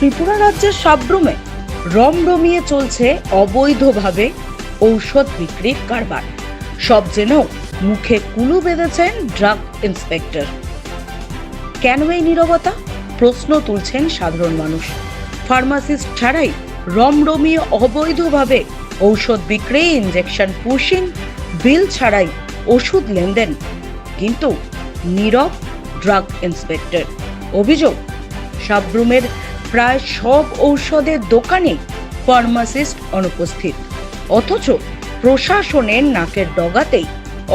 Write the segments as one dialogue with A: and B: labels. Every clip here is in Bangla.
A: ত্রিপুরা রাজ্যের সাব্রুমে রমরমিয়ে চলছে অবৈধভাবে ঔষধ বিক্রির কারবার। সব জেনেও মুখে কুলু বেঁধেছেন ড্রাগ ইন্সপেক্টর। কেন এই নীরবতা? প্রশ্ন তুলছেন সাধারণ মানুষ। ফার্মাসিস্ট ছাড়াই রমরমিয়ে অবৈধভাবে ঔষধ বিক্রি, ইনজেকশন পুশিং, বিল ছাড়াই ওষুধ লেনদেন, কিন্তু নীরব ড্রাগ ইন্সপেক্টর। অভিযোগ, সাব্রুমের প্রায় সব ঔষধের দোকানে ফার্মাসিস্ট অনুপস্থিত, অথচ প্রশাসনের নাকের ডগাতেই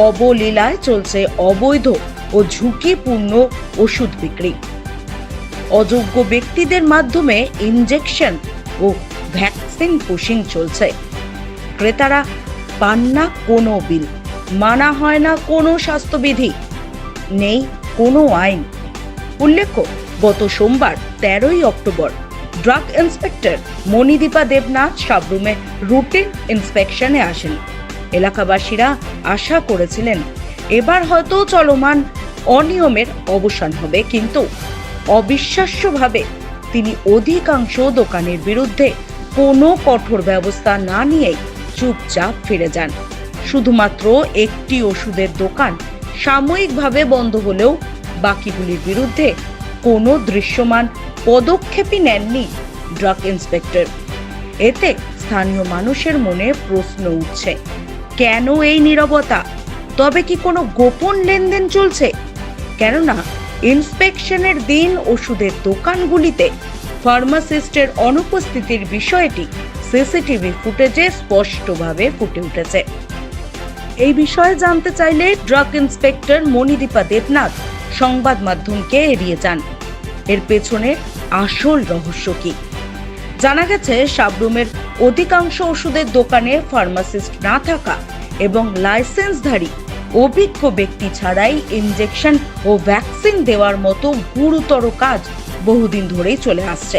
A: অবলীলায় চলছে অবৈধ ও ঝুঁকিপূর্ণ ওষুধ বিক্রি। অযোগ্য ব্যক্তিদের মাধ্যমে ইনজেকশন ও ভ্যাকসিন পুশিং চলছে। ক্রেতারা পান না কোনো বিল, মানা হয় না কোনো স্বাস্থ্যবিধি, নেই কোনো আইন। উল্লেখ্য, গত সোমবার 13ই অক্টোবর ড্রাগ ইন্সপেক্টর মণিদীপা দেবনাথ সাব্রুমে রুটিন ইন্সপেকশনে আসেন। এলাকাবাসীরা আশা করেছিলেন এবার হয়তো চলমান অনিয়মের অবসান হবে, কিন্তু অবিশ্বাস্যভাবে তিনি অধিকাংশ দোকানের বিরুদ্ধে কোনো কঠোর ব্যবস্থা না নিয়েই চুপচাপ ফিরে যান। শুধুমাত্র একটি ওষুধের দোকান সাময়িকভাবে বন্ধ হলেও বাকিগুলির বিরুদ্ধে কোনো দৃশ্যমান পদক্ষেপই নেননি ড্রাগ ইন্সপেক্টর। এতে স্থানীয় মানুষের মনে প্রশ্ন উঠছে, কেন এই নীরবতা? তবে কি কোনো গোপন লেনদেন চলছে? কেননা ইন্সপেকশনের দিন ওষুধের দোকানগুলিতে ফার্মাসিস্টের অনুপস্থিতির বিষয়টি সিসিটিভি ফুটেজে স্পষ্টভাবে ফুটে উঠেছে। এই বিষয়ে জানতে চাইলে ড্রাগ ইন্সপেক্টর মণিদীপা দেবনাথ সংবাদ মাধ্যমকে এড়িয়ে যান। এর পেছনে আসল রহস্য কি? জানা গেছে, সাব্রুমের অধিকাংশ ওষুধের দোকানে ফার্মাসিস্ট না থাকা এবং লাইসেন্সধারী অভিজ্ঞ ব্যক্তি ছাড়াই ইনজেকশন ও ভ্যাকসিন দেওয়ার মতো গুরুতর কাজ বহুদিন ধরেই চলে আসছে।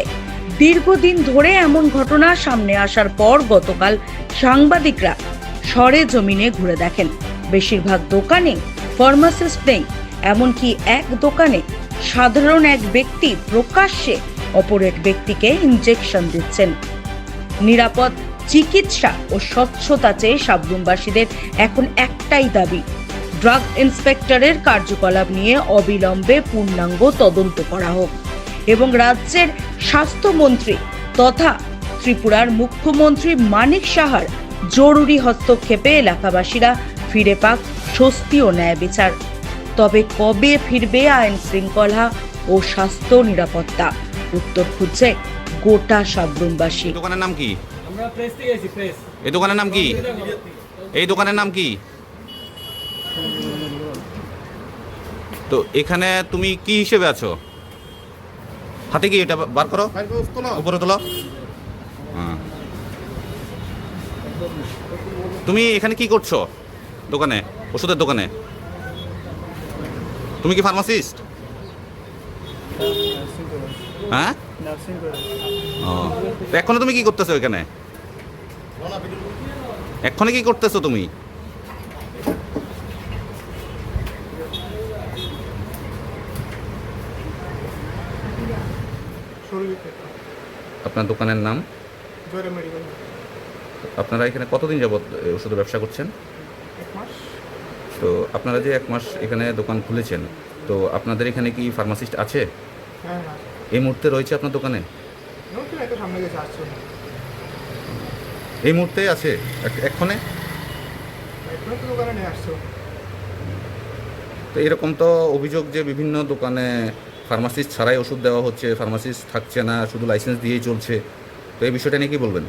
A: দীর্ঘদিন ধরে এমন ঘটনা সামনে আসার পর গতকাল সাংবাদিকরা সরেজমিনে ঘুরে দেখেন। বেশিরভাগ দোকানে ফার্মাসিস্ট নেই, এমনকি এক দোকানে সাধারণ এক ব্যক্তি প্রকাশ্যে অপর এক ব্যক্তিকে ইনজেকশন দিচ্ছেন। নিরাপদ চিকিৎসা ও স্বচ্ছতা চেয়ে সাব্রুমবাসীদের এখন একটাই দাবি, ড্রাগ ইন্সপেক্টরের কার্যকলাপ নিয়ে অবিলম্বে পূর্ণাঙ্গ তদন্ত করা হোক এবং রাজ্যের স্বাস্থ্যমন্ত্রী তথা ত্রিপুরার মুখ্যমন্ত্রী মানিক সাহার জরুরি হস্তক্ষেপে এলাকাবাসীরা ফিরে পাক স্বস্তি ও ন্যায় বিচার। তবে কবে ফিরবে আইন শৃঙ্খলা ও স্বাস্থ্য নিরাপত্তা? উত্তর খুঁজছে গোটা সাব্রুমবাসী।
B: দোকানের নাম কি?
C: আমরা প্রেস থেকে এসেছি, প্রেস।
B: এই দোকানের নাম কি? এই দোকানের নাম কি? তো এখানে তুমি কি হিসেবে আছো? হাতে কি এটা বার করো, উপরে তোলো। হ্যাঁ, তুমি এখানে কি করছো দোকানে, ওষুধের দোকানে? তুমি কি ফার্মাসিস্ট? হ্যাঁ, ও, তো এখনো তুমি কি করতেছো এখানে? এখনো কি করতেছো তুমি? আপনার দোকানের নাম? আপনারা এখানে কতদিন যাবত ওষুধের ব্যবসা করছেন? তো আপনারা যে 1 মাস এখানে দোকান খুলেছেন, তো আপনাদের এখানে কি ফার্মাসিস্ট আছে? এই মুহূর্তে রয়েছে আপনার দোকানে? এই মুহূর্তে আছে এক্ষণে? তো এরকম তো অভিযোগ যে বিভিন্ন দোকানে ফার্মাসিস্ট ছাড়াই ওষুধ দেওয়া হচ্ছে, ফার্মাসিস্ট থাকছে না, শুধু লাইসেন্স দিয়েই চলছে। তো এই বিষয়টা নিয়ে কি বলবেন?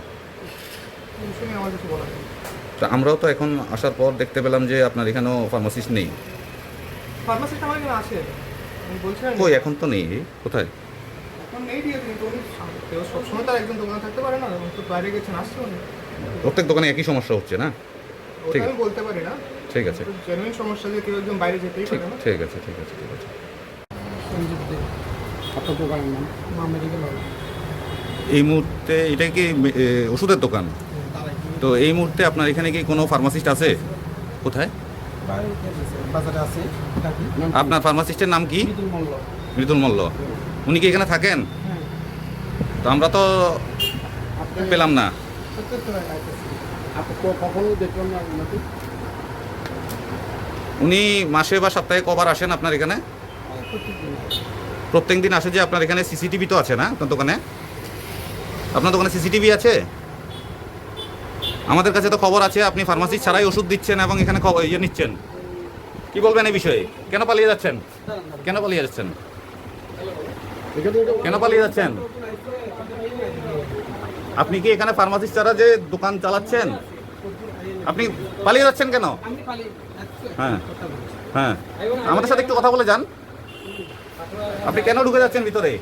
B: তো আমরাও তো এখন আসার পর দেখতে পেলাম যে আপনার এখানেও ফার্মাসিস্ট নেই।
D: ফার্মাসিস্ট আমার এখানে আছে, আমি বলছিলাম
B: কই, এখন তো নেই। কোথায়?
D: এখন নেই দিয়ে কিন্তু উনি সবসময় তার একজন দোকানে থাকতে পারে না, তো বাইরে গেছেন, আসছে উনি।
B: প্রত্যেক দোকানে একই সমস্যা হচ্ছে না? ঠিক
D: আমি বলতে পারি না।
B: ঠিক আছে,
D: জেনুইন সমস্যা যে কেউ একজন বাইরে যেতেই পারে না।
B: ঠিক আছে, ঠিক আছে, ঠিক আছে।
D: আপনার দোকানের নাম মা মেডিকেল হল।
B: এই মুহূর্তে এটা কি ওষুধের দোকান? তো এই মুহূর্তে আপনার এখানে কি কোনো ফার্মাসিস্ট আছে? কোথায়?
D: বাজারে আছে।
B: আপনার ফার্মাসিস্টের নাম কি?
D: মৃদুল মল্ল।
B: মৃদুল মল্ল। উনি কি এখানে থাকেন? তো আমরা তো পেলাম না।
C: কখনো দেখলাম না ওনাকে।
B: উনি মাসে বা সপ্তাহে কবার আসেন আপনার এখানে? প্রত্যেক দিন আসে। যে আপনার এখানে সিসিটিভি তো আছে না আপনার দোকানে? আপনার দোকানে সিসিটিভি আছে? আমাদের কাছে তো খবর আছে আপনি ফার্মাসিস্ট ছাড়াই ওষুধ দিচ্ছেন এবং এখানে ইয়ে নিচ্ছেন। কি বলবেন এই বিষয়ে? কেন পালিয়ে যাচ্ছেন? কেন পালিয়ে যাচ্ছেন? কেন পালিয়ে যাচ্ছেন? আপনি কি এখানে ফার্মাসিস্ট ছাড়া যে দোকান চালাচ্ছেন, আপনি পালিয়ে যাচ্ছেন কেন? হ্যাঁ হ্যাঁ, আমাদের সাথে একটু কথা বলে যান। আপনি কেন ঢুকে যাচ্ছেন ভিতরে?